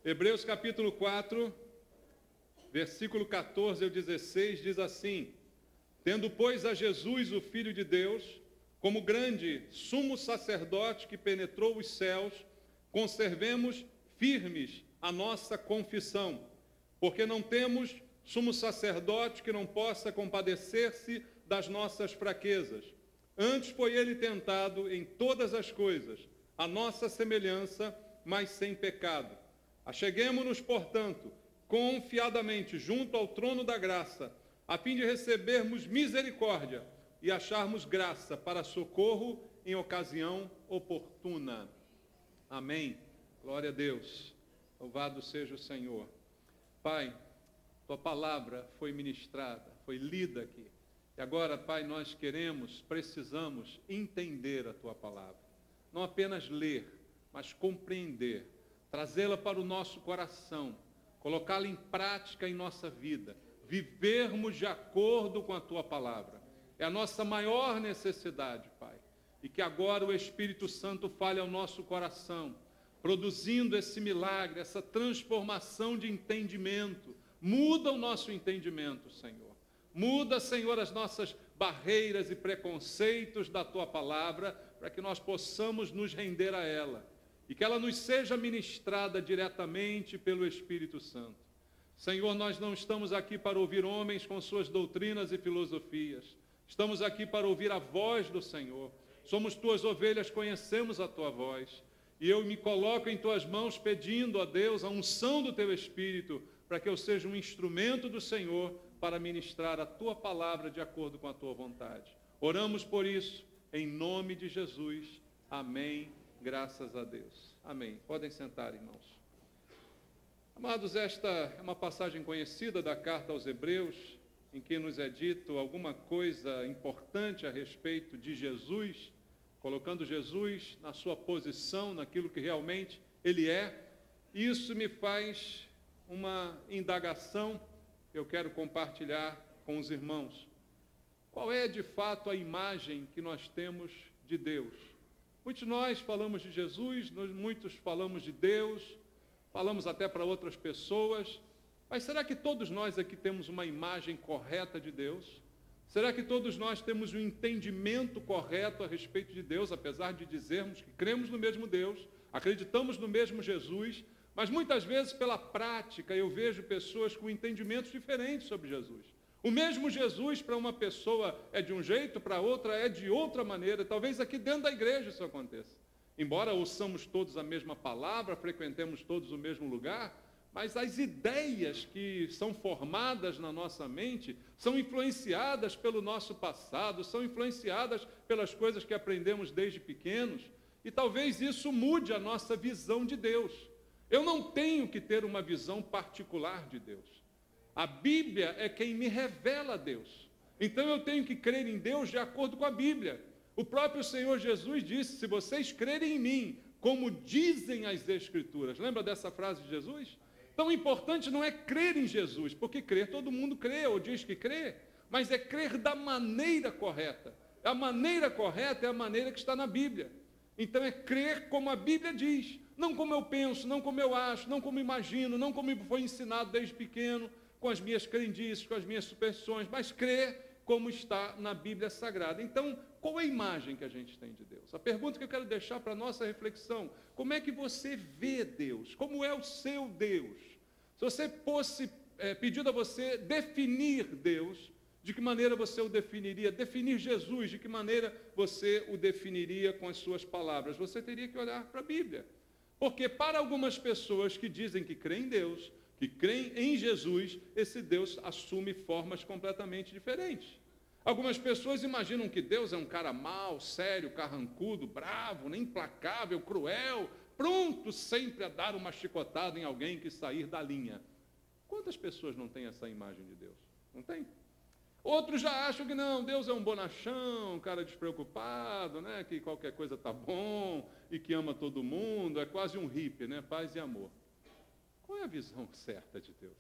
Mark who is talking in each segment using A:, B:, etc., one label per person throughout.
A: Hebreus capítulo 4, versículo 14 ao 16, diz assim: Tendo, pois, a Jesus, o Filho de Deus, como grande sumo sacerdote que penetrou os céus, conservemos firmes a nossa confissão, porque não temos sumo sacerdote que não possa compadecer-se das nossas fraquezas. Antes foi ele tentado em todas as coisas, a nossa semelhança, mas sem pecado. Acheguemo-nos, portanto, confiadamente junto ao trono da graça, a fim de recebermos misericórdia e acharmos graça para socorro em ocasião oportuna. Amém. Glória a Deus. Louvado seja o Senhor. Pai, tua palavra foi ministrada, foi lida aqui. E agora, Pai, nós precisamos entender a tua palavra. Não apenas ler, mas compreender, trazê-la para o nosso coração, colocá-la em prática em nossa vida, vivermos de acordo com a tua palavra. É a nossa maior necessidade, Pai. E que agora o Espírito Santo fale ao nosso coração, produzindo esse milagre, essa transformação de entendimento. Muda o nosso entendimento, Senhor. Muda, Senhor, as nossas barreiras e preconceitos da tua palavra, para que nós possamos nos render a ela e que ela nos seja ministrada diretamente pelo Espírito Santo. Senhor, nós não estamos aqui para ouvir homens com suas doutrinas e filosofias. Estamos aqui para ouvir a voz do Senhor. Somos tuas ovelhas, conhecemos a tua voz. E eu me coloco em tuas mãos pedindo a Deus a unção do teu Espírito, para que eu seja um instrumento do Senhor para ministrar a tua palavra de acordo com a tua vontade. Oramos por isso, em nome de Jesus. Amém. Graças a Deus. Amém. Podem sentar, irmãos. Amados, esta é uma passagem conhecida da carta aos Hebreus, em que nos é dito alguma coisa importante a respeito de Jesus, colocando Jesus na sua posição, naquilo que realmente ele é. Isso me faz uma indagação que eu quero compartilhar com os irmãos. Qual é, de fato, a imagem que nós temos de Deus? Muitos de nós falamos de Jesus, muitos falamos de Deus, falamos até para outras pessoas, mas será que todos nós aqui temos uma imagem correta de Deus? Será que todos nós temos um entendimento correto a respeito de Deus, apesar de dizermos que cremos no mesmo Deus, acreditamos no mesmo Jesus, mas muitas vezes pela prática eu vejo pessoas com entendimentos diferentes sobre Jesus. O mesmo Jesus para uma pessoa é de um jeito, para outra é de outra maneira. Talvez aqui dentro da igreja isso aconteça. Embora ouçamos todos a mesma palavra, frequentemos todos o mesmo lugar, mas as ideias que são formadas na nossa mente são influenciadas pelo nosso passado, são influenciadas pelas coisas que aprendemos desde pequenos, e talvez isso mude a nossa visão de Deus. Eu não tenho que ter uma visão particular de Deus. A Bíblia é quem me revela a Deus. Então eu tenho que crer em Deus de acordo com a Bíblia. O próprio Senhor Jesus disse: se vocês crerem em mim, como dizem as Escrituras. Lembra dessa frase de Jesus? Então o importante não é crer em Jesus, porque crer todo mundo crê ou diz que crê, mas é crer da maneira correta. A maneira correta é a maneira que está na Bíblia. Então é crer como a Bíblia diz, não como eu penso, não como eu acho, não como imagino, não como foi ensinado desde pequeno, com as minhas crendices, com as minhas superstições, mas crer como está na Bíblia Sagrada. Então, qual é a imagem que a gente tem de Deus? A pergunta que eu quero deixar para a nossa reflexão: como é que você vê Deus? Como é o seu Deus? Se você fosse pedido a você definir Deus, de que maneira você o definiria? Definir Jesus, de que maneira você o definiria com as suas palavras? Você teria que olhar para a Bíblia. Porque para algumas pessoas que dizem que creem em Deus, que creem em Jesus, esse Deus assume formas completamente diferentes. Algumas pessoas imaginam que Deus é um cara mau, sério, carrancudo, bravo, implacável, cruel, pronto sempre a dar uma chicotada em alguém que sair da linha. Quantas pessoas não têm essa imagem de Deus? Não tem? Outros já acham que não, Deus é um bonachão, um cara despreocupado, né, que qualquer coisa está bom e que ama todo mundo, é quase um hippie, né, paz e amor. Qual é a visão certa de Deus?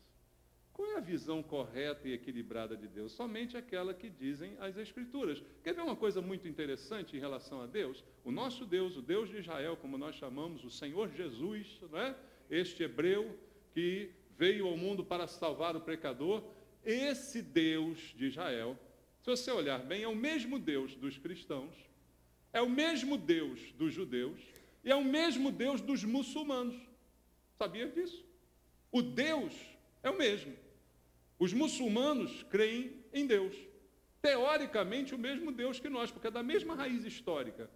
A: Qual é a visão correta e equilibrada de Deus? Somente aquela que dizem as Escrituras. Quer ver uma coisa muito interessante em relação a Deus? O nosso Deus, o Deus de Israel, como nós chamamos, o Senhor Jesus, não é? este hebreu que veio ao mundo para salvar o pecador. Esse Deus de Israel, se você olhar bem, é o mesmo Deus dos cristãos, é o mesmo Deus dos judeus e é o mesmo Deus dos muçulmanos. Sabia disso? O Deus é o mesmo. Os muçulmanos creem em Deus. Teoricamente, o mesmo Deus que nós, porque é da mesma raiz histórica.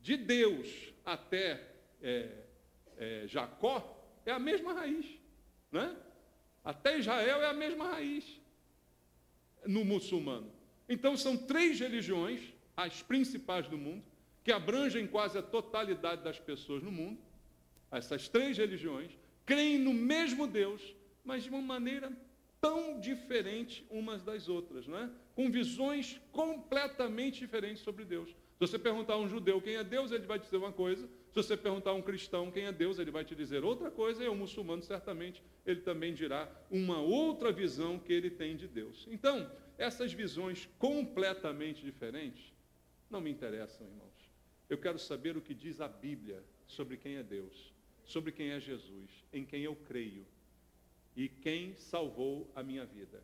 A: De Deus até Jacó é a mesma raiz, né? Até Israel é a mesma raiz no muçulmano. Então, são 3 religiões, as principais do mundo, que abrangem quase a totalidade das pessoas no mundo. Essas 3 religiões creem no mesmo Deus, mas de uma maneira tão diferente umas das outras, não é? Com visões completamente diferentes sobre Deus. Se você perguntar a um judeu quem é Deus, ele vai te dizer uma coisa. Se você perguntar a um cristão quem é Deus, ele vai te dizer outra coisa. E o muçulmano, certamente, ele também dirá uma outra visão que ele tem de Deus. Então, essas visões completamente diferentes não me interessam, irmãos. Eu quero saber o que diz a Bíblia sobre quem é Deus, sobre quem é Jesus, em quem eu creio e quem salvou a minha vida.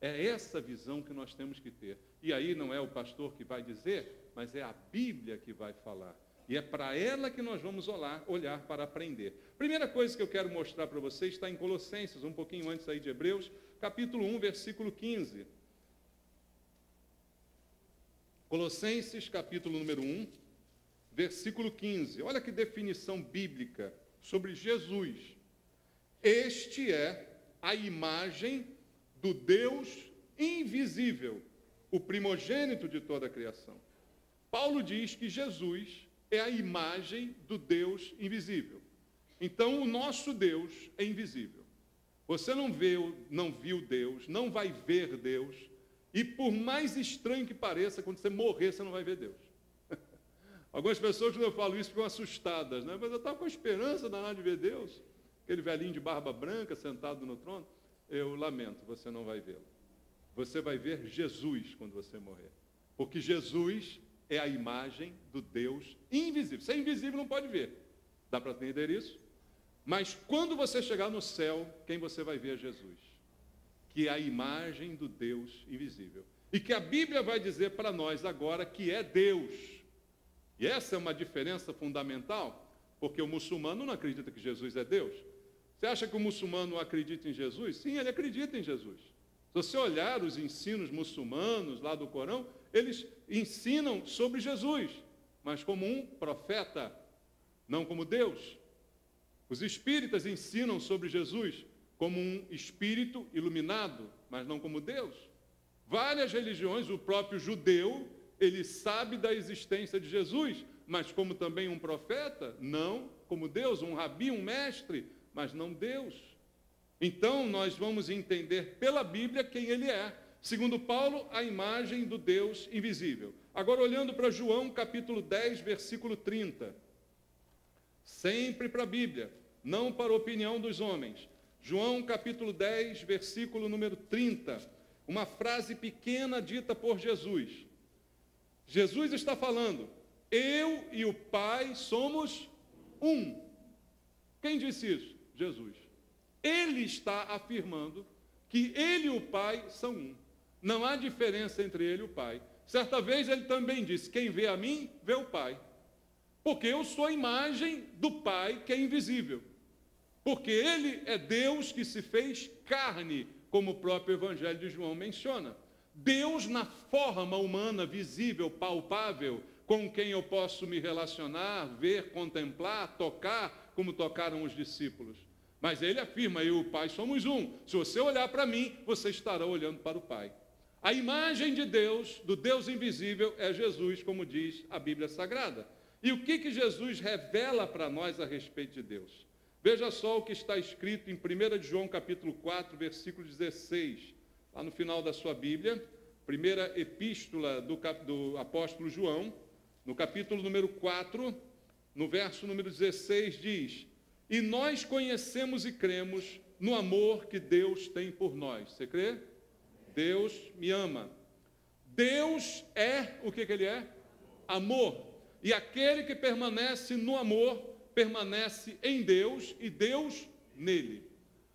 A: É essa visão que nós temos que ter. E aí não é o pastor que vai dizer, mas é a Bíblia que vai falar. E é para ela que nós vamos olhar para aprender. Primeira coisa que eu quero mostrar para vocês está em Colossenses, um pouquinho antes aí de Hebreus, capítulo 1, versículo 15. Colossenses, capítulo número 1, versículo 15. Olha que definição bíblica sobre Jesus. Este é a imagem do Deus invisível, o primogênito de toda a criação. Paulo diz que Jesus é a imagem do Deus invisível. Então, o nosso Deus é invisível. Você não viu Deus, não vai ver Deus, e por mais estranho que pareça, quando você morrer, você não vai ver Deus. Algumas pessoas, quando eu falo isso, ficam assustadas, né? Mas eu estava com a esperança danada de ver Deus, aquele velhinho de barba branca sentado no trono. Eu lamento, você não vai vê-lo. Você vai ver Jesus quando você morrer. Porque Jesus é a imagem do Deus invisível. Se é invisível, não pode ver. Dá para entender isso? Mas quando você chegar no céu, quem você vai ver é Jesus. Que é a imagem do Deus invisível. E que a Bíblia vai dizer para nós agora que é Deus. E essa é uma diferença fundamental, porque o muçulmano não acredita que Jesus é Deus. Você acha que o muçulmano acredita em Jesus? Sim, ele acredita em Jesus. Se você olhar os ensinos muçulmanos lá do Corão, eles ensinam sobre Jesus, mas como um profeta, não como Deus. Os espíritas ensinam sobre Jesus como um espírito iluminado, mas não como Deus. Várias religiões, o próprio judeu, ele sabe da existência de Jesus, mas como também um profeta, não como Deus, um rabi, um mestre, mas não Deus. Então, nós vamos entender pela Bíblia quem ele é. Segundo Paulo, a imagem do Deus invisível. Agora, olhando para João, capítulo 10, versículo 30. Sempre para a Bíblia, não para a opinião dos homens. João, capítulo 10, versículo número 30. Uma frase pequena dita por Jesus. Jesus está falando, eu e o Pai somos um. Quem disse isso? Jesus. Ele está afirmando que ele e o Pai são um. Não há diferença entre ele e o Pai. Certa vez ele também disse, quem vê a mim, vê o Pai. Porque eu sou a imagem do Pai que é invisível. Porque ele é Deus que se fez carne, como o próprio Evangelho de João menciona. Deus na forma humana, visível, palpável, com quem eu posso me relacionar, ver, contemplar, tocar, como tocaram os discípulos. Mas ele afirma, eu e o Pai somos um. Se você olhar para mim, você estará olhando para o Pai. A imagem de Deus, do Deus invisível, é Jesus, como diz a Bíblia Sagrada. E o que Jesus revela para nós a respeito de Deus? Veja só o que está escrito em 1 João capítulo 4, versículo 16. Lá no final da sua Bíblia, primeira epístola do apóstolo João, no capítulo número 4, no verso número 16, diz: e nós conhecemos e cremos no amor que Deus tem por nós. Você crê? Deus me ama. Deus é, o que ele é? Amor. E aquele que permanece no amor, permanece em Deus e Deus nele.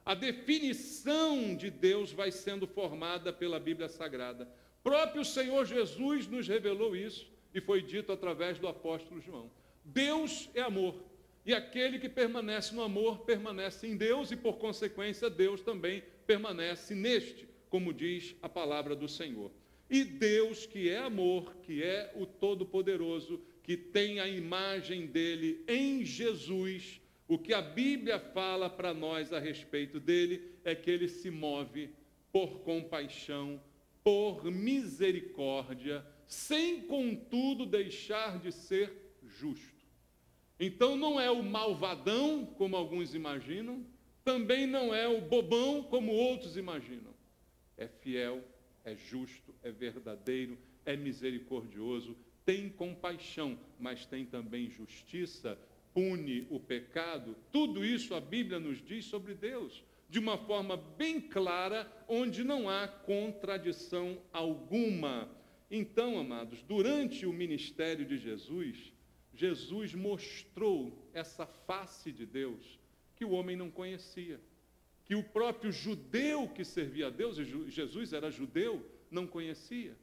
A: A definição de Deus vai sendo formada pela Bíblia Sagrada. Próprio Senhor Jesus nos revelou isso e foi dito através do apóstolo João. Deus é amor, e aquele que permanece no amor permanece em Deus e, por consequência, Deus também permanece neste, como diz a palavra do Senhor. E Deus, que é amor, que é o Todo-Poderoso, que tem a imagem dele em Jesus, o que a Bíblia fala para nós a respeito dele é que ele se move por compaixão, por misericórdia, sem, contudo, deixar de ser justo. Então, não é o malvadão, como alguns imaginam, também não é o bobão, como outros imaginam. É fiel, é justo, é verdadeiro, é misericordioso, tem compaixão, mas tem também justiça, pune o pecado. Tudo isso a Bíblia nos diz sobre Deus, de uma forma bem clara, onde não há contradição alguma. Então, amados, durante o ministério de Jesus, Jesus mostrou essa face de Deus que o homem não conhecia, que o próprio judeu que servia a Deus, e Jesus era judeu, não conhecia.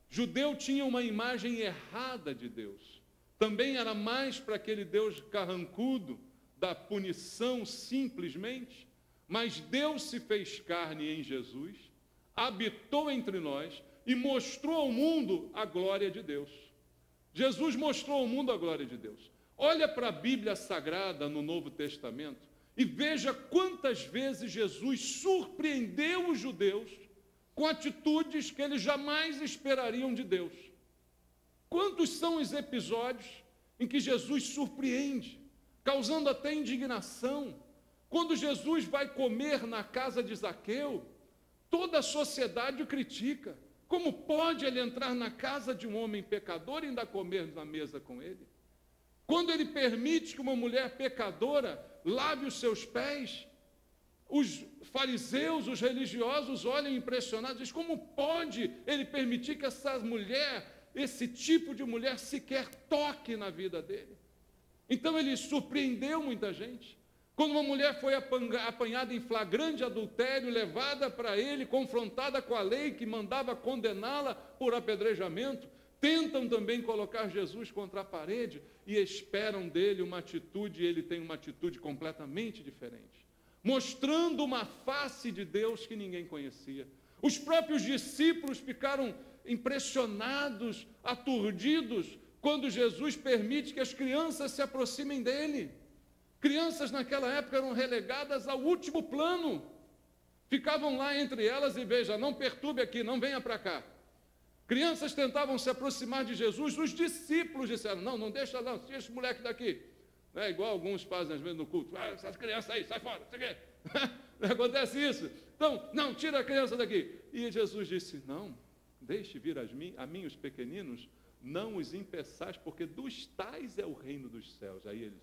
A: Judeu tinha uma imagem errada de Deus. Também era mais para aquele Deus carrancudo, da punição simplesmente. Mas Deus se fez carne em Jesus, habitou entre nós e mostrou ao mundo a glória de Deus. Jesus mostrou ao mundo a glória de Deus. Olha para a Bíblia Sagrada no Novo Testamento e veja quantas vezes Jesus surpreendeu os judeus com atitudes que eles jamais esperariam de Deus. Quantos são os episódios em que Jesus surpreende, causando até indignação? Quando Jesus vai comer na casa de Zaqueu, toda a sociedade o critica. Como pode ele entrar na casa de um homem pecador e ainda comer na mesa com ele? Quando ele permite que uma mulher pecadora lave os seus pés, os fariseus, os religiosos olham impressionados, dizem, como pode ele permitir que essa mulher, esse tipo de mulher sequer toque na vida dele? Então ele surpreendeu muita gente. Quando uma mulher foi apanhada em flagrante adultério, levada para ele, confrontada com a lei que mandava condená-la por apedrejamento, tentam também colocar Jesus contra a parede e esperam dele uma atitude, e ele tem uma atitude completamente diferente, mostrando uma face de Deus que ninguém conhecia. Os próprios discípulos ficaram impressionados, aturdidos, quando Jesus permite que as crianças se aproximem dele. Crianças naquela época eram relegadas ao último plano. Ficavam lá entre elas e veja, não perturbe aqui, não venha para cá. Crianças tentavam se aproximar de Jesus, os discípulos disseram, não deixa não, tira esse moleque daqui. É igual alguns fazem às vezes no culto, essas crianças aí, sai fora, você quer? Acontece isso. Então, não, tira a criança daqui. E Jesus disse, não, deixe vir a mim os pequeninos, não os impeçais, porque dos tais é o reino dos céus. Aí eles,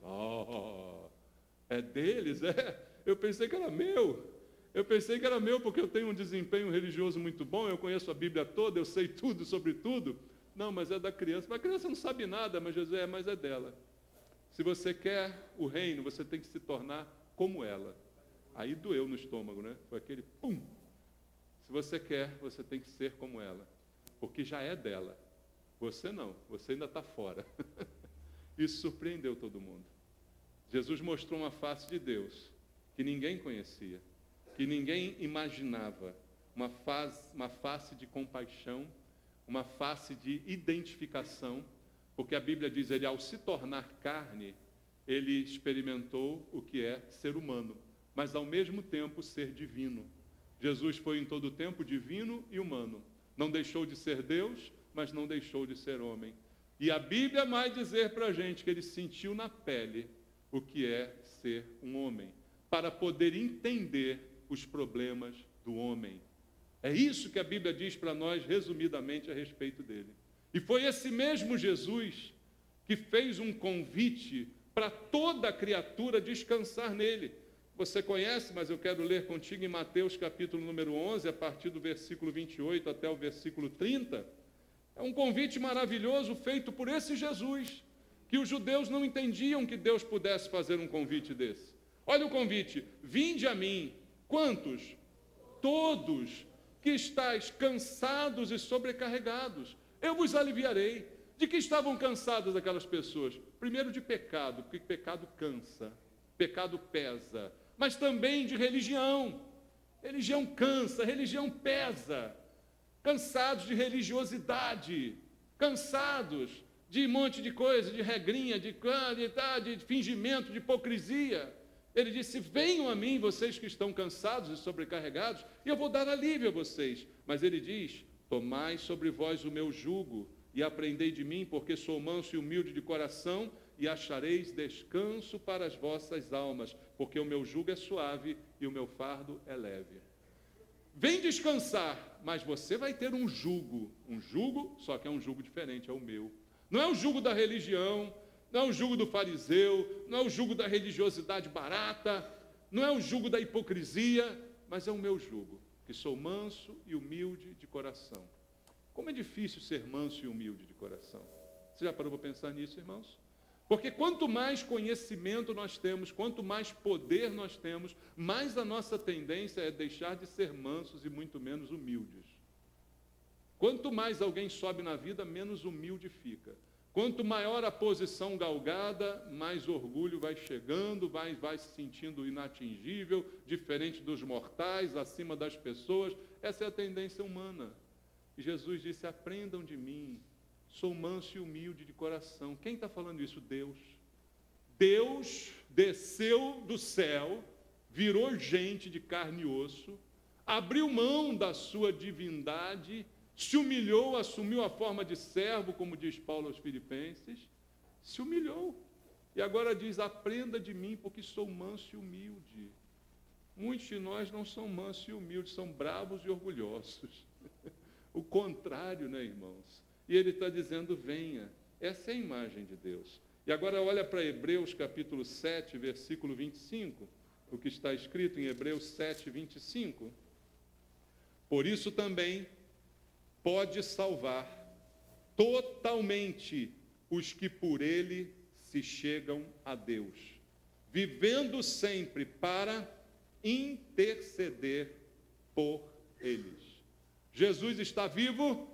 A: é deles? É? Eu pensei que era meu. Eu pensei que era meu porque eu tenho um desempenho religioso muito bom, eu conheço a Bíblia toda, eu sei tudo sobre tudo. Não, mas é da criança. Mas a criança não sabe nada, mas Jesus mas é dela. Se você quer o reino, você tem que se tornar como ela. Aí doeu no estômago, né? Foi aquele pum. Se você quer, você tem que ser como ela, porque já é dela. Você não, você ainda está fora. Isso surpreendeu todo mundo. Jesus mostrou uma face de Deus que ninguém conhecia, que ninguém imaginava, uma face de compaixão, uma face de identificação, porque a Bíblia diz, ele ao se tornar carne, ele experimentou o que é ser humano, mas ao mesmo tempo ser divino. Jesus foi em todo o tempo divino e humano, não deixou de ser Deus, mas não deixou de ser homem. E a Bíblia vai dizer para a gente que ele sentiu na pele o que é ser um homem, para poder entender os problemas do homem. É isso que a Bíblia diz para nós, resumidamente, a respeito dele. E foi esse mesmo Jesus que fez um convite para toda a criatura descansar nele. Você conhece, mas eu quero ler contigo em Mateus capítulo número 11, a partir do versículo 28 até o versículo 30. É um convite maravilhoso feito por esse Jesus, que os judeus não entendiam que Deus pudesse fazer um convite desse. Olha o convite: vinde a mim. Quantos? Todos que estáis cansados e sobrecarregados, eu vos aliviarei. De que estavam cansadas aquelas pessoas? Primeiro de pecado, porque pecado cansa, pecado pesa, mas também de religião. Religião cansa, religião pesa. Cansados de religiosidade, cansados de um monte de coisa, de regrinha, de fingimento, de hipocrisia. Ele disse: venham a mim, vocês que estão cansados e sobrecarregados, e eu vou dar alívio a vocês. Mas ele diz: tomai sobre vós o meu jugo e aprendei de mim, porque sou manso e humilde de coração, e achareis descanso para as vossas almas, porque o meu jugo é suave e o meu fardo é leve. Vem descansar, mas você vai ter um jugo, só que é um jugo diferente, é o meu. Não é o jugo da religião, não é o jugo do fariseu, não é o jugo da religiosidade barata, não é o jugo da hipocrisia, mas é o meu jugo, que sou manso e humilde de coração. Como é difícil ser manso e humilde de coração. Você já parou para pensar nisso, irmãos? Porque quanto mais conhecimento nós temos, quanto mais poder nós temos, mais a nossa tendência é deixar de ser mansos e muito menos humildes. Quanto mais alguém sobe na vida, menos humilde fica. Quanto maior a posição galgada, mais orgulho vai chegando, vai se sentindo inatingível, diferente dos mortais, acima das pessoas. Essa é a tendência humana. E Jesus disse: aprendam de mim, sou manso e humilde de coração. Quem está falando isso? Deus. Deus desceu do céu, virou gente de carne e osso, abriu mão da sua divindade, se humilhou, assumiu a forma de servo, como diz Paulo aos Filipenses, se humilhou. E agora diz: aprenda de mim, porque sou manso e humilde. Muitos de nós não são mansos e humildes, são bravos e orgulhosos. O contrário, né, irmãos? E ele está dizendo: venha. Essa é a imagem de Deus. E agora olha para Hebreus capítulo 7, versículo 25, o que está escrito em Hebreus 7, 25. Por isso também pode salvar totalmente os que por ele se chegam a Deus, vivendo sempre para interceder por eles. Jesus está vivo?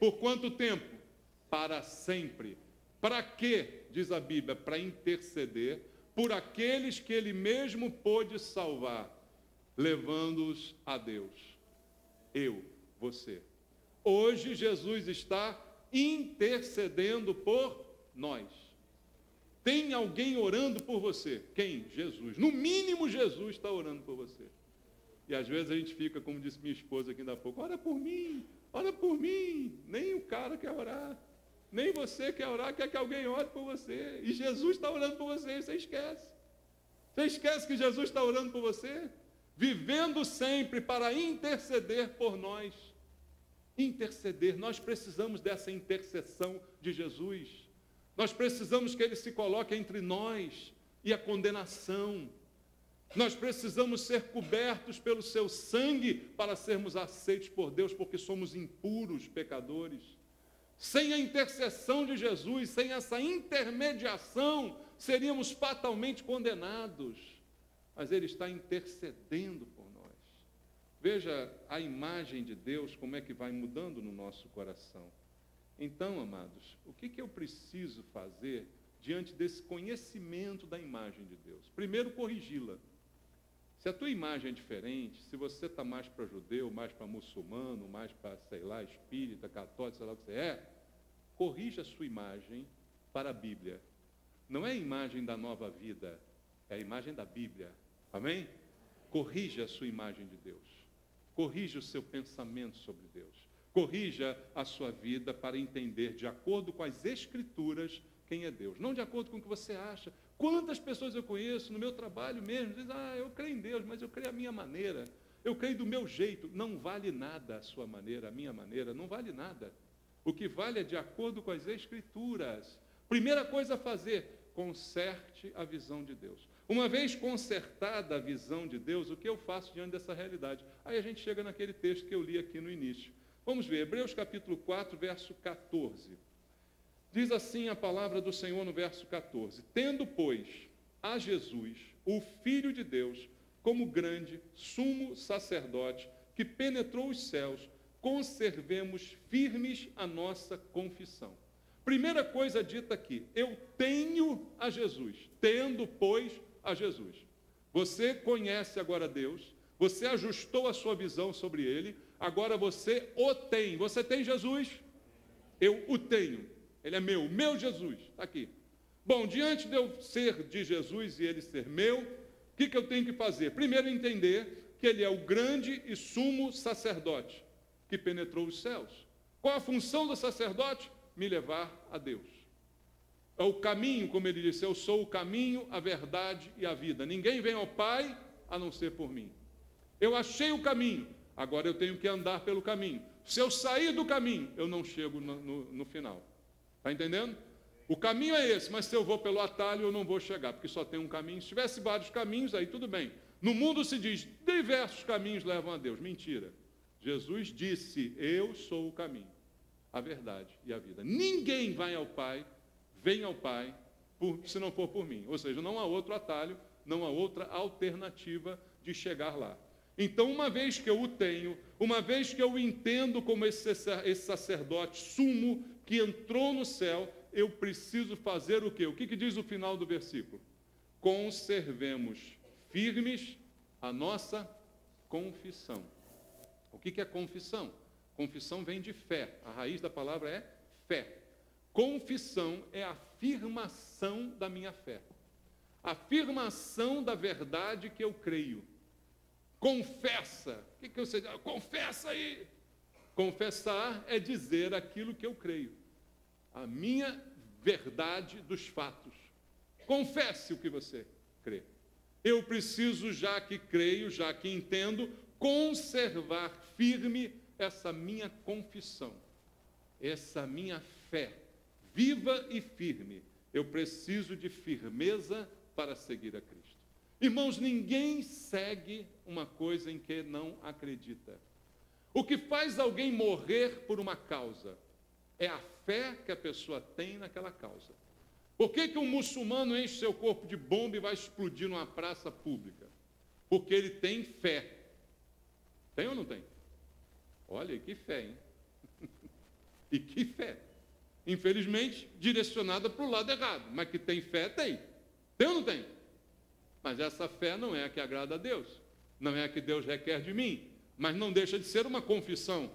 A: Por quanto tempo? Para sempre. Para quê? Diz a Bíblia: para interceder por aqueles que ele mesmo pôde salvar, levando-os a Deus. Eu, você. Hoje Jesus está intercedendo por nós. Tem alguém orando por você? Quem? Jesus. No mínimo, Jesus está orando por você. E às vezes a gente fica, como disse minha esposa aqui ainda há pouco: ora por mim, ora por mim. Nem o cara quer orar, nem você quer orar, quer que alguém ore por você. E Jesus está orando por você, e você esquece. Você esquece que Jesus está orando por você? Vivendo sempre para interceder por nós. Interceder, nós precisamos dessa intercessão de Jesus. Nós precisamos que ele se coloque entre nós e a condenação. Nós precisamos ser cobertos pelo seu sangue para sermos aceitos por Deus, porque somos impuros pecadores. Sem a intercessão de Jesus, sem essa intermediação, seríamos fatalmente condenados. Mas ele está intercedendo por nós. Veja a imagem de Deus, como é que vai mudando no nosso coração. Então, amados, o que eu preciso fazer diante desse conhecimento da imagem de Deus? Primeiro, corrigi-la. Se a tua imagem é diferente, se você está mais para judeu, mais para muçulmano, mais para, sei lá, espírita, católico, sei lá o que você é, corrija a sua imagem para a Bíblia. Não é a imagem da nova vida, é a imagem da Bíblia. Amém? Corrija a sua imagem de Deus. Corrija o seu pensamento sobre Deus. Corrija a sua vida para entender, de acordo com as Escrituras, quem é Deus. Não de acordo com o que você acha. Quantas pessoas eu conheço no meu trabalho mesmo, dizem: eu creio em Deus, mas eu creio à minha maneira. Eu creio do meu jeito. Não vale nada a sua maneira, a minha maneira, não vale nada. O que vale é de acordo com as Escrituras. Primeira coisa a fazer: conserte a visão de Deus. Uma vez consertada a visão de Deus, o que eu faço diante dessa realidade? Aí a gente chega naquele texto que eu li aqui no início. Vamos ver, Hebreus capítulo 4, verso 14. Diz assim a palavra do Senhor no verso 14: tendo, pois, a Jesus, o Filho de Deus, como grande sumo sacerdote, que penetrou os céus, conservemos firmes a nossa confissão. Primeira coisa dita aqui: eu tenho a Jesus, tendo, pois, a Jesus. Você conhece agora Deus, você ajustou a sua visão sobre Ele, agora você o tem. Você tem Jesus? Eu o tenho. Ele é meu Jesus, está aqui. Bom, diante de eu ser de Jesus e Ele ser meu, o que eu tenho que fazer? Primeiro, entender que Ele é o grande e sumo sacerdote que penetrou os céus. Qual a função do sacerdote? Me levar a Deus. É o caminho, como ele disse: eu sou o caminho, a verdade e a vida. Ninguém vem ao Pai a não ser por mim. Eu achei o caminho, agora eu tenho que andar pelo caminho. Se eu sair do caminho, eu não chego no final. Está entendendo? O caminho é esse, mas se eu vou pelo atalho, eu não vou chegar, porque só tem um caminho. Se tivesse vários caminhos, aí tudo bem. No mundo se diz: diversos caminhos levam a Deus. Mentira. Jesus disse: eu sou o caminho, a verdade e a vida. Ninguém vai ao Pai, vem ao Pai, se não for por mim. Ou seja, não há outro atalho, não há outra alternativa de chegar lá. Então, uma vez que eu o tenho, uma vez que eu o entendo como esse sacerdote sumo que entrou no céu, eu preciso fazer o quê? O que diz o final do versículo? Conservemos firmes a nossa confissão. O que é confissão? Confissão vem de fé. A raiz da palavra é fé. Confissão é a afirmação da minha fé. Afirmação da verdade que eu creio. Confessa. O que você diz? Confessa aí. Confessar é dizer aquilo que eu creio. A minha verdade dos fatos. Confesse o que você crê. Eu preciso, já que creio, já que entendo, conservar firme essa minha confissão, essa minha fé, viva e firme. Eu preciso de firmeza para seguir a Cristo. Irmãos, ninguém segue uma coisa em que não acredita. O que faz alguém morrer por uma causa é a fé que a pessoa tem naquela causa. Por que um muçulmano enche seu corpo de bomba e vai explodir numa praça pública? Porque ele tem fé. Tem ou não tem? Olha, que fé, hein? E que fé. Infelizmente, direcionada para o lado errado. Mas que tem fé, tem. Tem ou não tem? Mas essa fé não é a que agrada a Deus. Não é a que Deus requer de mim. Mas não deixa de ser uma confissão.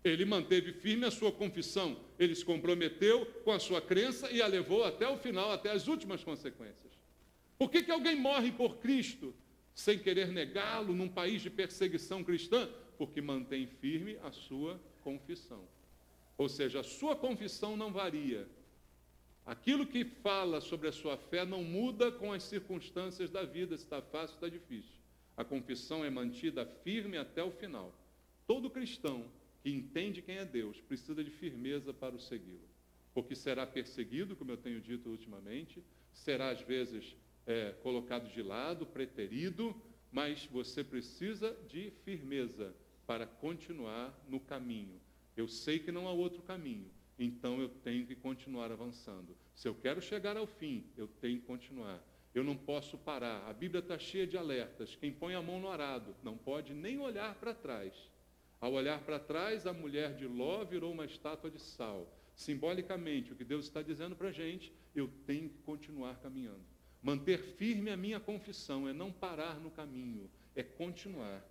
A: Ele manteve firme a sua confissão. Ele se comprometeu com a sua crença e a levou até o final, até as últimas consequências. Por que alguém morre por Cristo sem querer negá-lo num país de perseguição cristã? Porque mantém firme a sua confissão. Ou seja, a sua confissão não varia. Aquilo que fala sobre a sua fé não muda com as circunstâncias da vida, se está fácil, está difícil. A confissão é mantida firme até o final. Todo cristão que entende quem é Deus precisa de firmeza para o segui-lo. Porque será perseguido, como eu tenho dito ultimamente, será às vezes colocado de lado, preterido, mas você precisa de firmeza para continuar no caminho. Eu sei que não há outro caminho, então eu tenho que continuar avançando. Se eu quero chegar ao fim, eu tenho que continuar. Eu não posso parar. A Bíblia está cheia de alertas. Quem põe a mão no arado não pode nem olhar para trás. Ao olhar para trás, a mulher de Ló virou uma estátua de sal. Simbolicamente, o que Deus está dizendo para a gente, eu tenho que continuar caminhando. Manter firme a minha confissão é não parar no caminho, é continuar.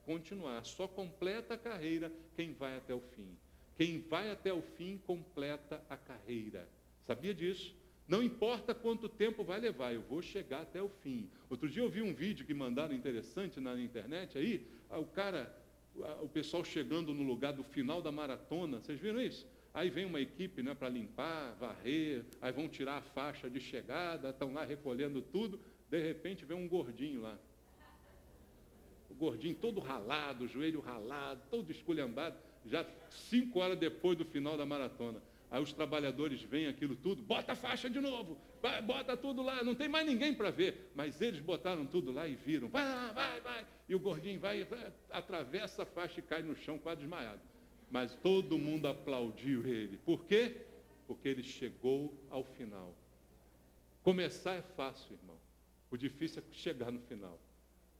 A: Só completa a carreira quem vai até o fim. Quem vai até o fim completa a carreira. Sabia disso? Não importa quanto tempo vai levar, eu vou chegar até o fim. Outro dia eu vi um vídeo que mandaram interessante na internet aí, o pessoal chegando no lugar do final da maratona, vocês viram isso? Aí vem uma equipe, né, para limpar, varrer, aí vão tirar a faixa de chegada, estão lá recolhendo tudo, de repente vem um gordinho lá. O gordinho todo ralado, o joelho ralado, todo esculhambado, já 5 horas depois do final da maratona. Aí os trabalhadores veem aquilo tudo, bota a faixa de novo, bota tudo lá, não tem mais ninguém para ver. Mas eles botaram tudo lá e viram, vai. E o gordinho vai, atravessa a faixa e cai no chão quase desmaiado. Mas todo mundo aplaudiu ele. Por quê? porque ele chegou ao final. Começar é fácil, irmão. O difícil é chegar no final.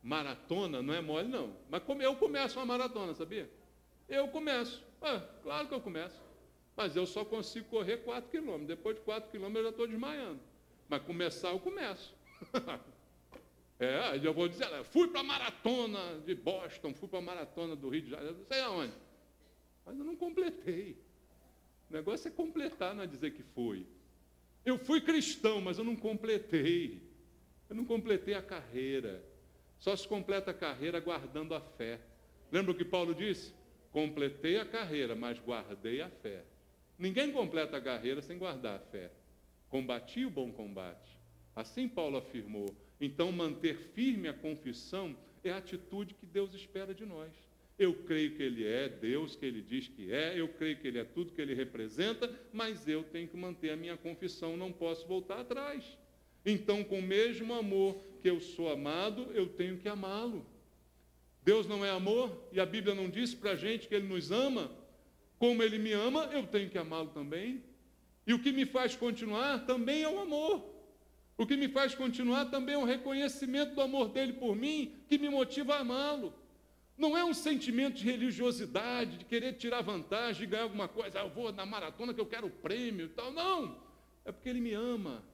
A: Maratona não é mole, não. Mas eu começo uma maratona, sabia? Eu começo. Claro que eu começo. Mas eu só consigo correr 4 quilômetros. Depois de 4 quilômetros eu já estou desmaiando. Mas começar eu começo. Eu vou dizer, fui para a maratona de Boston, fui para a maratona do Rio de Janeiro, não sei aonde. Mas eu não completei. O negócio é completar, não é dizer que fui. Eu fui cristão, mas eu não completei. Eu não completei a carreira. Só se completa a carreira guardando a fé. Lembra o que Paulo disse? Completei a carreira, mas guardei a fé. Ninguém completa a carreira sem guardar a fé. Combati o bom combate. Assim Paulo afirmou. Então, manter firme a confissão é a atitude que Deus espera de nós. Eu creio que Ele é Deus, que Ele diz que é, eu creio que Ele é tudo que Ele representa, mas eu tenho que manter a minha confissão, não posso voltar atrás. Então, com o mesmo amor que eu sou amado, eu tenho que amá-lo. Deus não é amor, e a Bíblia não diz para a gente que Ele nos ama. Como Ele me ama, eu tenho que amá-lo também. E o que me faz continuar também é o amor. O que me faz continuar também é o reconhecimento do amor dele por mim, que me motiva a amá-lo. Não é um sentimento de religiosidade, de querer tirar vantagem, de ganhar alguma coisa. Eu vou na maratona que eu quero o prêmio e tal. Não, é porque ele me ama.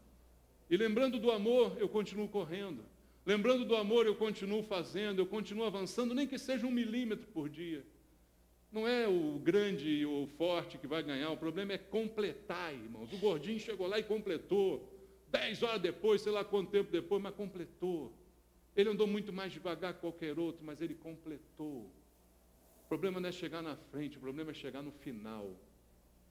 A: E lembrando do amor, eu continuo correndo. Lembrando do amor, eu continuo fazendo, eu continuo avançando, nem que seja 1 milímetro por dia. Não é o grande ou o forte que vai ganhar, o problema é completar, irmãos. O gordinho chegou lá e completou. 10 horas depois, sei lá quanto tempo depois, mas completou. Ele andou muito mais devagar que qualquer outro, mas ele completou. O problema não é chegar na frente, o problema é chegar no final.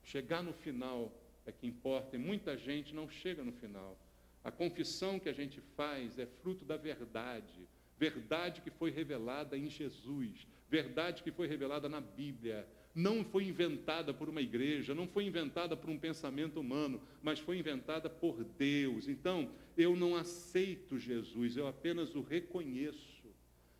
A: Chegar no final é que importa, e muita gente não chega no final. A confissão que a gente faz é fruto da verdade, verdade que foi revelada em Jesus, verdade que foi revelada na Bíblia, não foi inventada por uma igreja, não foi inventada por um pensamento humano, mas foi inventada por Deus. Então, eu não aceito Jesus, eu apenas o reconheço.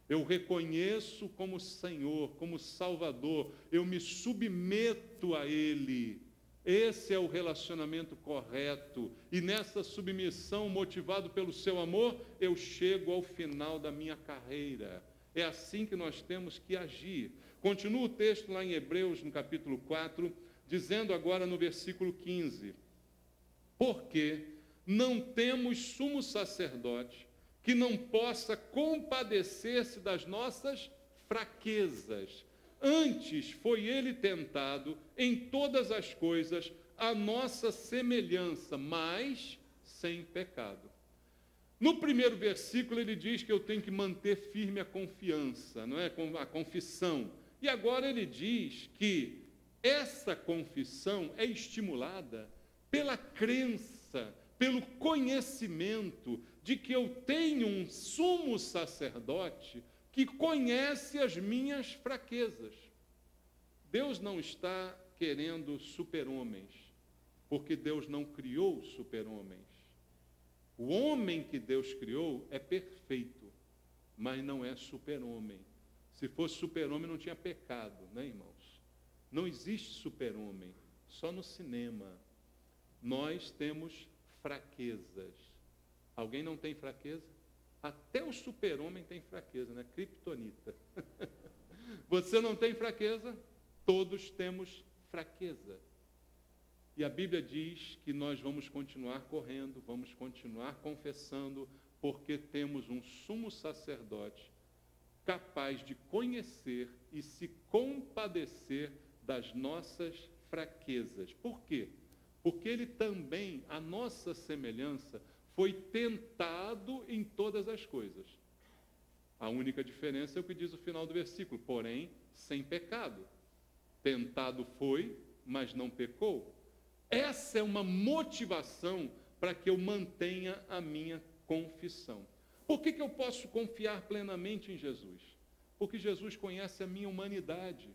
A: Eu reconheço como Senhor, como Salvador, eu me submeto a Ele. Esse é o relacionamento correto. E nessa submissão, motivado pelo seu amor, eu chego ao final da minha carreira. É assim que nós temos que agir. Continua o texto lá em Hebreus, no capítulo 4, dizendo agora no versículo 15: porque não temos sumo sacerdote que não possa compadecer-se das nossas fraquezas. Antes foi ele tentado em todas as coisas, a nossa semelhança, mas sem pecado. No primeiro versículo ele diz que eu tenho que manter firme a confiança, não é? A confissão. E agora ele diz que essa confissão é estimulada pela crença, pelo conhecimento de que eu tenho um sumo sacerdote que conhece as minhas fraquezas. Deus não está querendo super-homens, porque Deus não criou super-homens. O homem que Deus criou é perfeito, mas não é super-homem. Se fosse super-homem não tinha pecado, né, irmãos? Não existe super-homem, só no cinema. Nós temos fraquezas. Alguém não tem fraqueza? Até o super-homem tem fraqueza, né? Kryptonita. Você não tem fraqueza? Todos temos fraqueza. E a Bíblia diz que nós vamos continuar correndo, vamos continuar confessando, porque temos um sumo sacerdote capaz de conhecer e se compadecer das nossas fraquezas. Por quê? Porque ele também, a nossa semelhança, foi tentado em todas as coisas. A única diferença é o que diz o final do versículo, porém, sem pecado. Tentado foi, mas não pecou. Essa é uma motivação para que eu mantenha a minha confissão. Por que eu posso confiar plenamente em Jesus? Porque Jesus conhece a minha humanidade.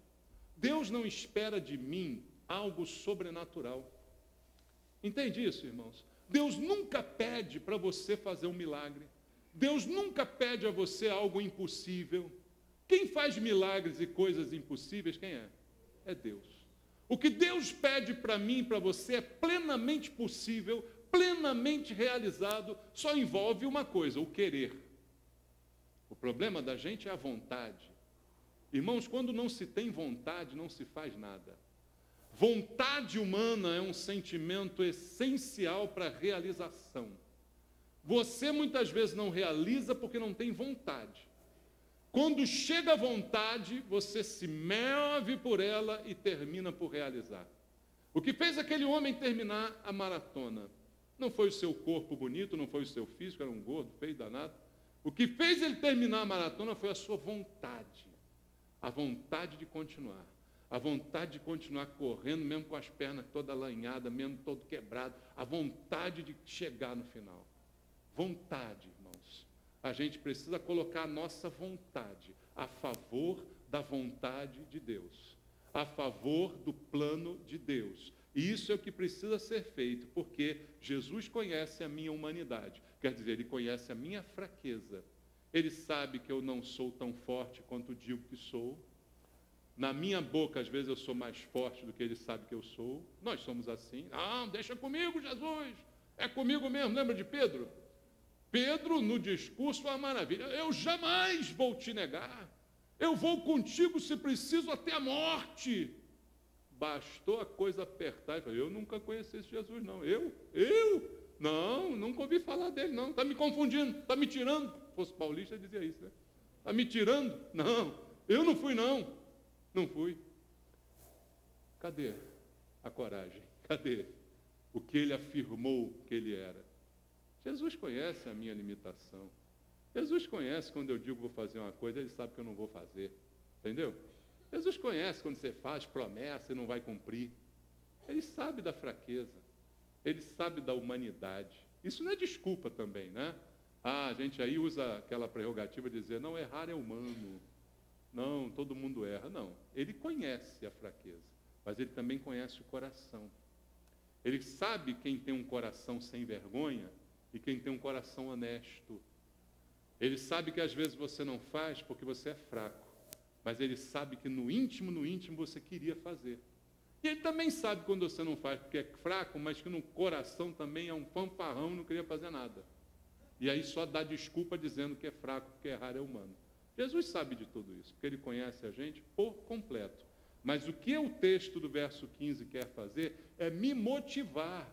A: Deus não espera de mim algo sobrenatural. Entende isso, irmãos? Deus nunca pede para você fazer um milagre. Deus nunca pede a você algo impossível. Quem faz milagres e coisas impossíveis, quem é? É Deus. O que Deus pede para mim e para você é plenamente possível, plenamente realizado, só envolve uma coisa, o querer. O problema da gente é a vontade. Irmãos, quando não se tem vontade, não se faz nada. Vontade humana é um sentimento essencial para a realização. Você muitas vezes não realiza porque não tem vontade. Quando chega a vontade, você se move por ela e termina por realizar. O que fez aquele homem terminar a maratona não foi o seu corpo bonito, não foi o seu físico, era um gordo, feio, danado. O que fez ele terminar a maratona foi a sua vontade. A vontade de continuar. A vontade de continuar correndo, mesmo com as pernas todas lanhadas, mesmo todo quebrado. A vontade de chegar no final. Vontade, irmãos. A gente precisa colocar a nossa vontade a favor da vontade de Deus. A favor do plano de Deus. E isso é o que precisa ser feito, porque Jesus conhece a minha humanidade. Quer dizer, Ele conhece a minha fraqueza. Ele sabe que eu não sou tão forte quanto digo que sou. Na minha boca, às vezes, eu sou mais forte do que Ele sabe que eu sou. Nós somos assim. Não, deixa comigo, Jesus. É comigo mesmo. Lembra de Pedro? Pedro, no discurso, é uma maravilha. Eu jamais vou te negar. Eu vou contigo, se preciso, até a morte. Bastou a coisa apertar e falei, eu nunca conheci esse Jesus, não. Eu? Não, nunca ouvi falar dele, não. Está me confundindo, está me tirando. Se fosse paulista, dizia isso, né? Está me tirando? Não, eu não fui, não. Não fui. Cadê a coragem? Cadê o que ele afirmou que ele era? Jesus conhece a minha limitação. Jesus conhece quando eu digo que vou fazer uma coisa, Ele sabe que eu não vou fazer. Entendeu? Jesus conhece quando você faz promessa e não vai cumprir. Ele sabe da fraqueza. Ele sabe da humanidade. Isso não é desculpa também, né? A gente aí usa aquela prerrogativa de dizer, não, errar é humano. Não, todo mundo erra. Não, Ele conhece a fraqueza, mas Ele também conhece o coração. Ele sabe quem tem um coração sem vergonha e quem tem um coração honesto. Ele sabe que às vezes você não faz porque você é fraco, mas Ele sabe que no íntimo você queria fazer. E Ele também sabe quando você não faz porque é fraco, mas que no coração também é um fanfarrão e não queria fazer nada. E aí só dá desculpa dizendo que é fraco, porque errar é humano. Jesus sabe de tudo isso, porque Ele conhece a gente por completo. Mas o que o texto do verso 15 quer fazer é me motivar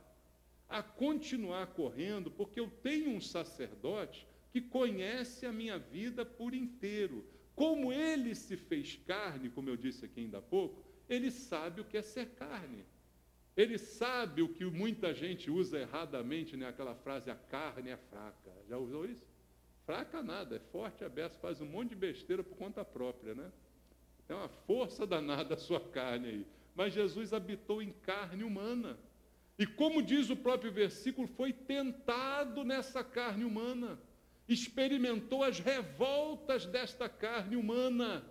A: a continuar correndo, porque eu tenho um sacerdote que conhece a minha vida por inteiro. Como Ele se fez carne, como eu disse aqui ainda há pouco, Ele sabe o que é ser carne. Ele sabe o que muita gente usa erradamente, né? Aquela frase, a carne é fraca. Já usou isso? Fraca nada, é forte, é beça, faz um monte de besteira por conta própria, né? Tem uma força danada a sua carne aí. Mas Jesus habitou em carne humana. E como diz o próprio versículo, foi tentado nessa carne humana. Experimentou as revoltas desta carne humana.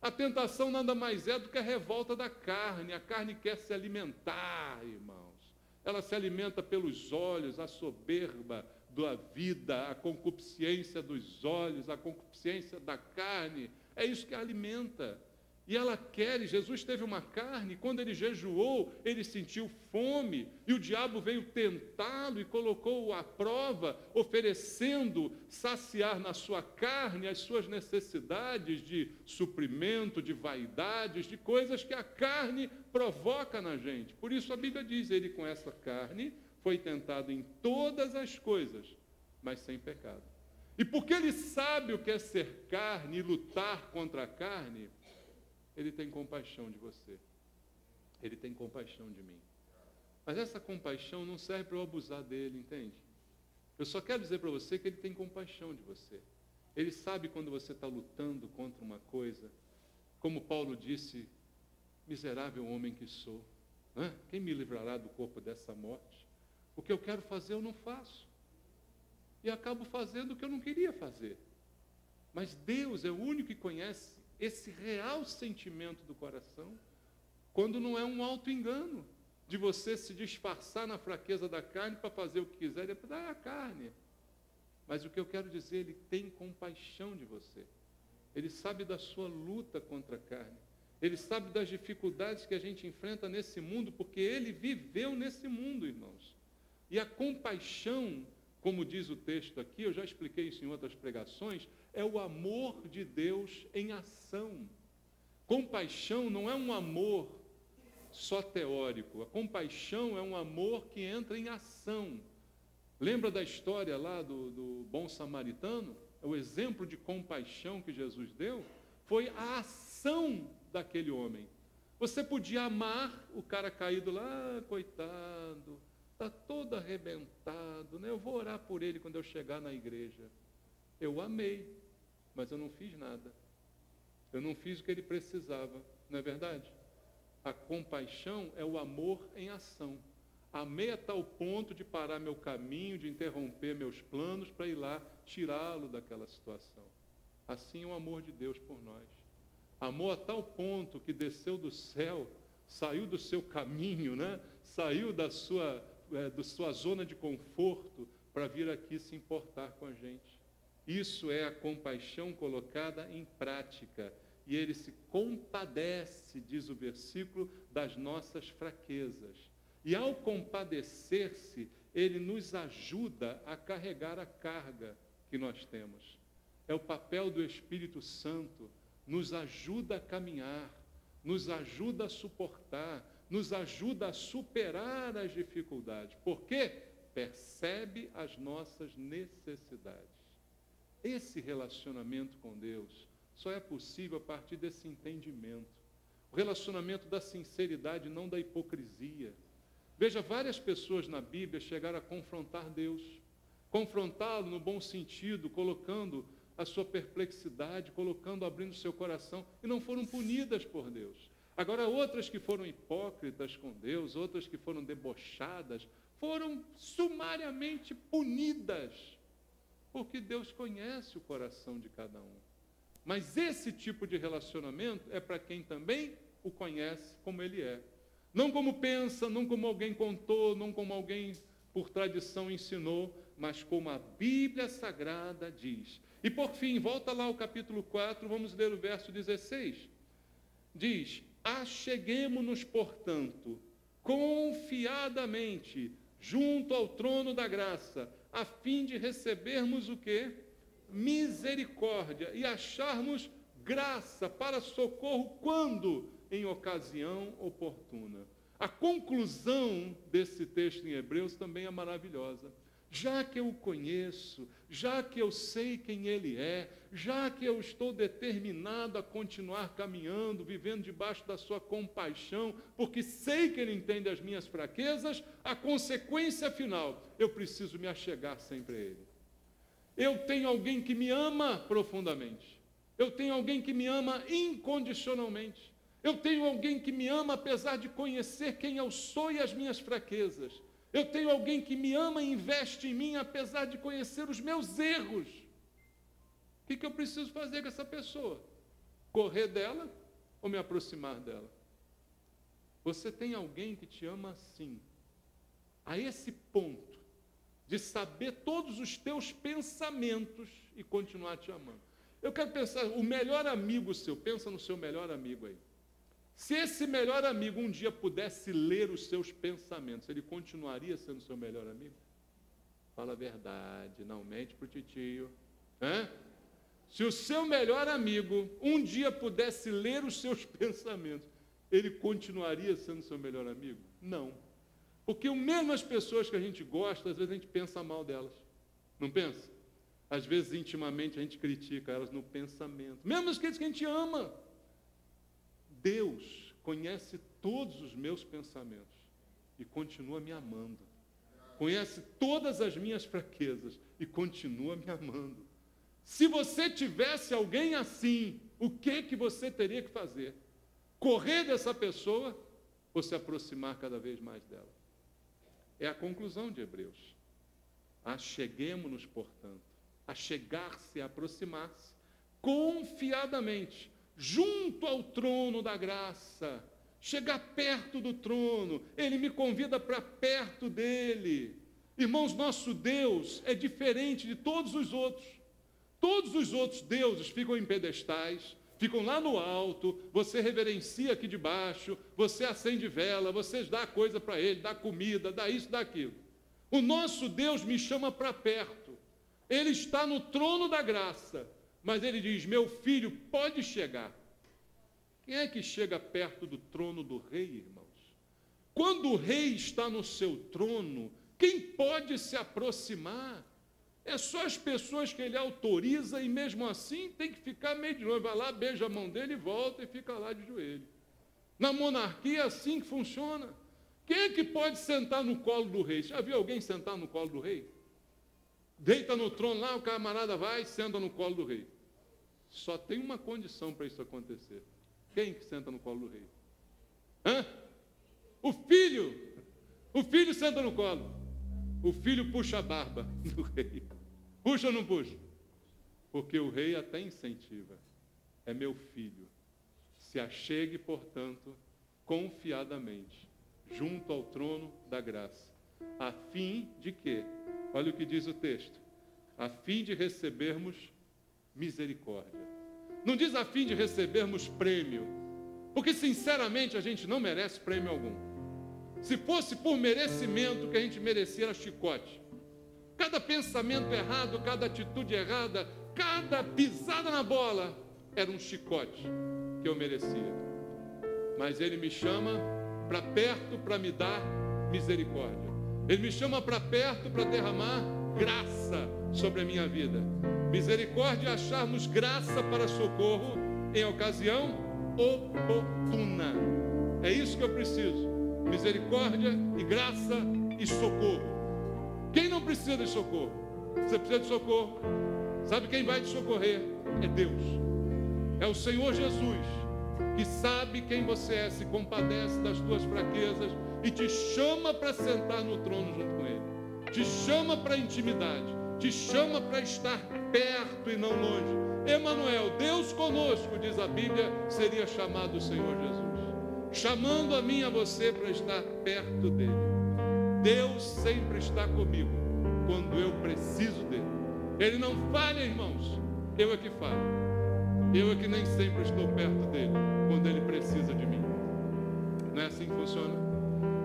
A: A tentação nada mais é do que a revolta da carne. A carne quer se alimentar, irmãos. Ela se alimenta pelos olhos, a soberba da vida, a concupiscência dos olhos, a concupiscência da carne. É isso que a alimenta. E ela quer, e Jesus teve uma carne, quando ele jejuou, ele sentiu fome, e o diabo veio tentá-lo e colocou-o à prova, oferecendo saciar na sua carne as suas necessidades de suprimento, de vaidades, de coisas que a carne provoca na gente. Por isso a Bíblia diz, ele com essa carne foi tentado em todas as coisas, mas sem pecado. E porque ele sabe o que é ser carne e lutar contra a carne, Ele tem compaixão de você. Ele tem compaixão de mim. Mas essa compaixão não serve para eu abusar dele, entende? Eu só quero dizer para você que ele tem compaixão de você. Ele sabe quando você está lutando contra uma coisa. Como Paulo disse, miserável homem que sou. Quem me livrará do corpo dessa morte? O que eu quero fazer eu não faço. E acabo fazendo o que eu não queria fazer. Mas Deus é o único que conhece esse real sentimento do coração, quando não é um auto-engano, de você se disfarçar na fraqueza da carne para fazer o que quiser, e depois a carne. Mas o que eu quero dizer, Ele tem compaixão de você. Ele sabe da sua luta contra a carne. Ele sabe das dificuldades que a gente enfrenta nesse mundo, porque ele viveu nesse mundo, irmãos. E a compaixão, como diz o texto aqui, eu já expliquei isso em outras pregações, é o amor de Deus em ação. Compaixão não é um amor só teórico. A compaixão é um amor que entra em ação. Lembra da história lá do bom samaritano? O exemplo de compaixão que Jesus deu foi a ação daquele homem. Você podia amar o cara caído lá, coitado, está todo arrebentado, né? Eu vou orar por ele quando eu chegar na igreja. Eu amei, mas eu não fiz nada. Eu não fiz o que ele precisava, não é verdade? A compaixão é o amor em ação. Amei a tal ponto de parar meu caminho, de interromper meus planos para ir lá tirá-lo daquela situação. Assim é o amor de Deus por nós. Amou a tal ponto que desceu do céu, saiu do seu caminho, né? Saiu da sua zona de conforto para vir aqui se importar com a gente. Isso é a compaixão colocada em prática. E ele se compadece, diz o versículo, das nossas fraquezas. E ao compadecer-se, ele nos ajuda a carregar a carga que nós temos. É o papel do Espírito Santo, nos ajuda a caminhar, nos ajuda a suportar, nos ajuda a superar as dificuldades. Por quê? Percebe as nossas necessidades. Esse relacionamento com Deus só é possível a partir desse entendimento. O relacionamento da sinceridade, não da hipocrisia. Veja, várias pessoas na Bíblia chegaram a confrontar Deus. Confrontá-lo no bom sentido, colocando a sua perplexidade, abrindo seu coração, e não foram punidas por Deus. Agora, outras que foram hipócritas com Deus, outras que foram debochadas, foram sumariamente punidas, porque Deus conhece o coração de cada um. Mas esse tipo de relacionamento é para quem também o conhece como ele é. Não como pensa, não como alguém contou, não como alguém por tradição ensinou, mas como a Bíblia Sagrada diz. E por fim, volta lá ao capítulo 4, vamos ler o verso 16. Diz: acheguemo-nos, portanto, confiadamente, junto ao trono da graça, a fim de recebermos o quê? Misericórdia, e acharmos graça para socorro quando? Em ocasião oportuna. A conclusão desse texto em Hebreus também é maravilhosa. Já que eu o conheço, já que eu sei quem ele é, já que eu estou determinado a continuar caminhando, vivendo debaixo da sua compaixão, porque sei que ele entende as minhas fraquezas, a consequência final, eu preciso me achegar sempre a ele. Eu tenho alguém que me ama profundamente. Eu tenho alguém que me ama incondicionalmente. Eu tenho alguém que me ama apesar de conhecer quem eu sou e as minhas fraquezas. Eu tenho alguém que me ama e investe em mim apesar de conhecer os meus erros. O que eu preciso fazer com essa pessoa? Correr dela ou me aproximar dela? Você tem alguém que te ama assim, a esse ponto, de saber todos os teus pensamentos e continuar te amando. Eu quero pensar, o melhor amigo seu, pensa no seu melhor amigo aí. Se esse melhor amigo um dia pudesse ler os seus pensamentos, ele continuaria sendo seu melhor amigo? Fala a verdade, não mente para o titio. Se o seu melhor amigo um dia pudesse ler os seus pensamentos, ele continuaria sendo seu melhor amigo? Não. Porque mesmo as pessoas que a gente gosta, às vezes a gente pensa mal delas. Não pensa? Às vezes, intimamente, a gente critica elas no pensamento. Mesmo aqueles que a gente ama. Deus conhece todos os meus pensamentos e continua me amando. Conhece todas as minhas fraquezas e continua me amando. Se você tivesse alguém assim, o que você teria que fazer? Correr dessa pessoa ou se aproximar cada vez mais dela? É a conclusão de Hebreus. Acheguemo-nos, portanto, achegar-se, aproximar-se, confiadamente, junto ao trono da graça, chegar perto do trono, ele me convida para perto dele. Irmãos, nosso Deus é diferente de todos os outros. Todos os outros deuses ficam em pedestais, ficam lá no alto, você reverencia aqui de baixo, você acende vela, você dá coisa para ele, dá comida, dá isso, dá aquilo. O nosso Deus me chama para perto. Ele está no trono da graça, mas ele diz: meu filho, pode chegar. Quem é que chega perto do trono do rei, irmãos? Quando o rei está no seu trono, quem pode se aproximar? É só as pessoas que ele autoriza, e mesmo assim tem que ficar meio de longe. Vai lá, beija a mão dele e volta e fica lá de joelho. Na monarquia é assim que funciona. Quem é que pode sentar no colo do rei? Já viu alguém sentar no colo do rei? Deita no trono lá, o camarada vai e senta no colo do rei. Só tem uma condição para isso acontecer. Quem que senta no colo do rei? Hã? O filho. O filho senta no colo. O filho puxa a barba do rei. Puxa ou não puxa? Porque o rei até incentiva. É meu filho. Se achegue, portanto, confiadamente, junto ao trono da graça, a fim de que, olha o que diz o texto, a fim de recebermos misericórdia. Não diz a fim de recebermos prêmio, porque sinceramente a gente não merece prêmio algum. Se fosse por merecimento, o que a gente merecia era chicote. Cada pensamento errado, cada atitude errada, cada pisada na bola era um chicote que eu merecia. Mas ele me chama para perto para me dar misericórdia. Ele me chama para perto para derramar graça sobre a minha vida. Misericórdia é acharmos graça para socorro em ocasião oportuna. É isso que eu preciso. Misericórdia e graça e socorro. Quem não precisa de socorro? Você precisa de socorro. Sabe quem vai te socorrer? É Deus. É o Senhor Jesus, que sabe quem você é, se compadece das tuas fraquezas e te chama para sentar no trono junto com Ele. Te chama para a intimidade. Te chama para estar perto e não longe. Emanuel, Deus conosco, diz a Bíblia, seria chamado o Senhor Jesus. Chamando a mim e a você para estar perto dele. Deus sempre está comigo quando eu preciso dele. Ele não falha, irmãos. Eu é que falho. Eu é que nem sempre estou perto dele quando ele precisa de mim. Não é assim que funciona?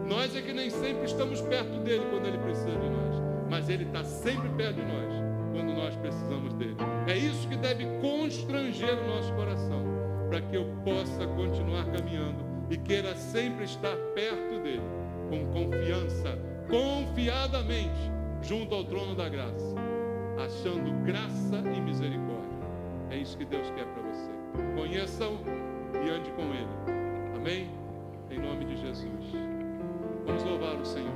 A: Nós é que nem sempre estamos perto dele quando ele precisa de nós. Mas ele está sempre perto de nós quando nós precisamos dele. É isso que deve constranger o nosso coração, para que eu possa continuar caminhando e queira sempre estar perto dele, com confiança, confiadamente, junto ao trono da graça, achando graça e misericórdia. É isso que Deus quer para você. Conheça-o e ande com ele. Amém? Em nome de Jesus. Vamos louvar o Senhor.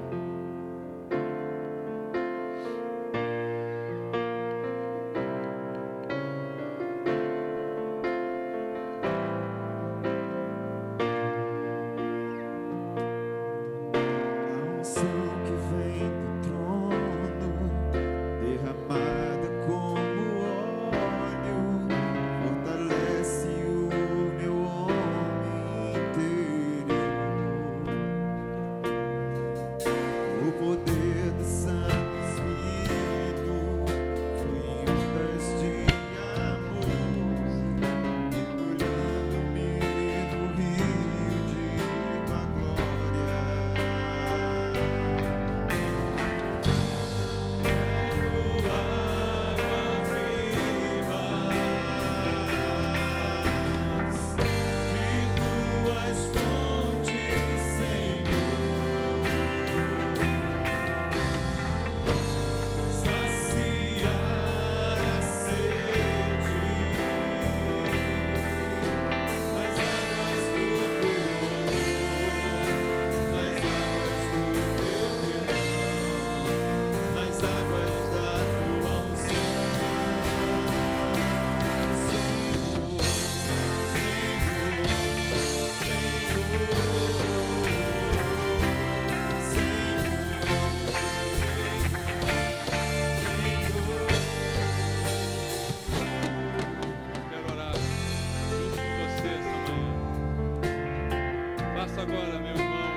A: Agora, meu irmão,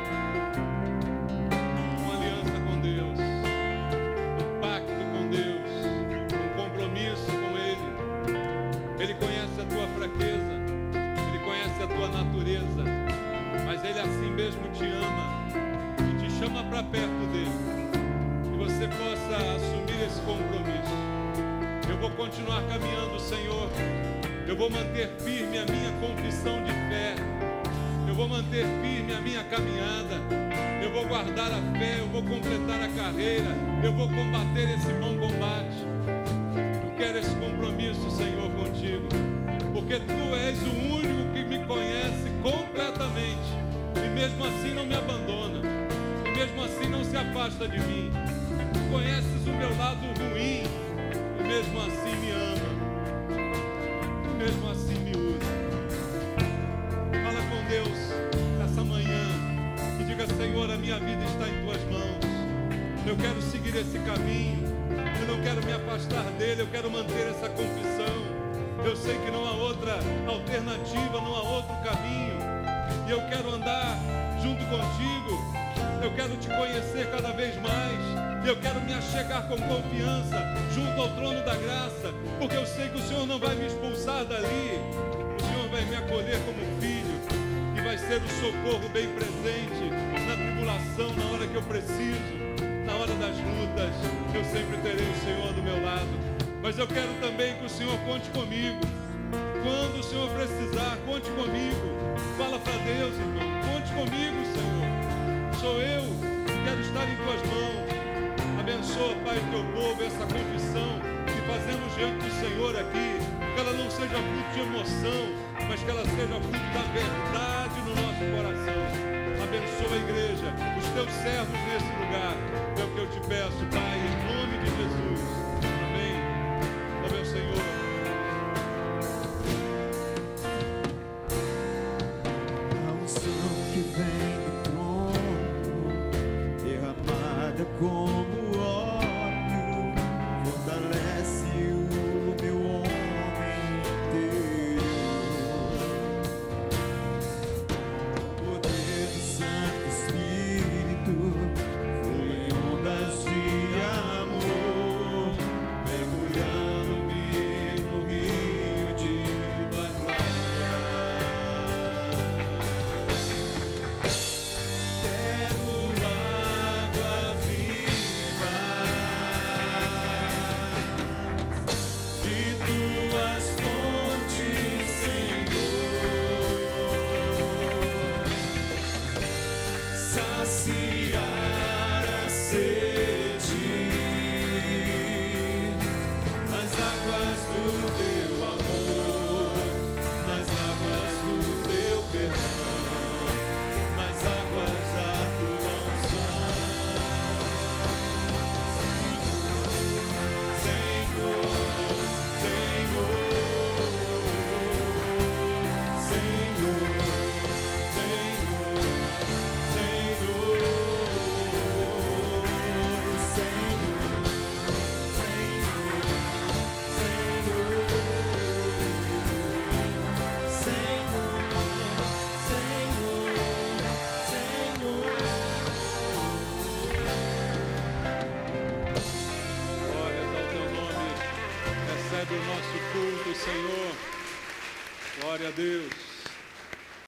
A: uma aliança com Deus, um pacto com Deus, um compromisso com Ele. Ele conhece a tua fraqueza, conhece a tua natureza, mas Ele assim mesmo te ama e te chama para perto dele. Que você possa assumir esse compromisso. Eu vou continuar caminhando, Senhor. Eu vou manter firme a minha confissão de fé. Eu vou manter firme a minha caminhada. Eu vou guardar a fé. Eu vou completar a carreira. Eu vou combater esse bom combate. Eu quero esse compromisso, Senhor, contigo. Porque Tu és o único que me conhece completamente. E mesmo assim não me abandona. E mesmo assim não se afasta de mim. Tu conheces o meu lado ruim. E mesmo assim me ama. E mesmo assim me usa. Fala com Deus essa manhã e diga: Senhor, a minha vida está em Tuas mãos. Eu quero seguir esse caminho. Eu não quero me afastar dele. Eu quero manter essa confissão. Eu sei que não há outra alternativa, não há outro caminho. E eu quero andar junto contigo. Eu quero te conhecer cada vez mais. E eu quero me achegar com confiança junto ao trono da graça, porque eu sei que o Senhor não vai me expulsar dali. O Senhor vai me acolher como filho e vai ser o socorro bem presente na tribulação, na hora que eu preciso, na hora das lutas. Eu sempre terei o Senhor do meu lado. Mas eu quero também que o Senhor conte comigo. Quando o Senhor precisar, conte comigo. Fala para Deus, irmão. Conte comigo, Senhor. Sou eu, quero estar em Tuas mãos. Abençoa, Pai, o Teu povo, essa confissão que fazemos diante do Senhor aqui. Que ela não seja fruto de emoção, mas que ela seja fruto da verdade no nosso coração. Abençoa a igreja, os Teus servos nesse lugar. É o que eu te peço, Pai, em nome de Jesus. Amém. Ó meu Senhor.
B: A unção que vem do trono, derramada como óleo, fortalece o meu homem inteiro. O poder do Santo Espírito flui em ondas de amor, mergulhando-me no rio de Tua glória. Quero água viva de Tuas fontes, Senhor, saciar a sede, nas águas do Teu amor, nas águas do Teu perdão, nas águas da Tua unção. Senhor, Senhor, Senhor,
A: Glórias ao Teu nome. Recebe o nosso culto, Senhor. Glória a Deus.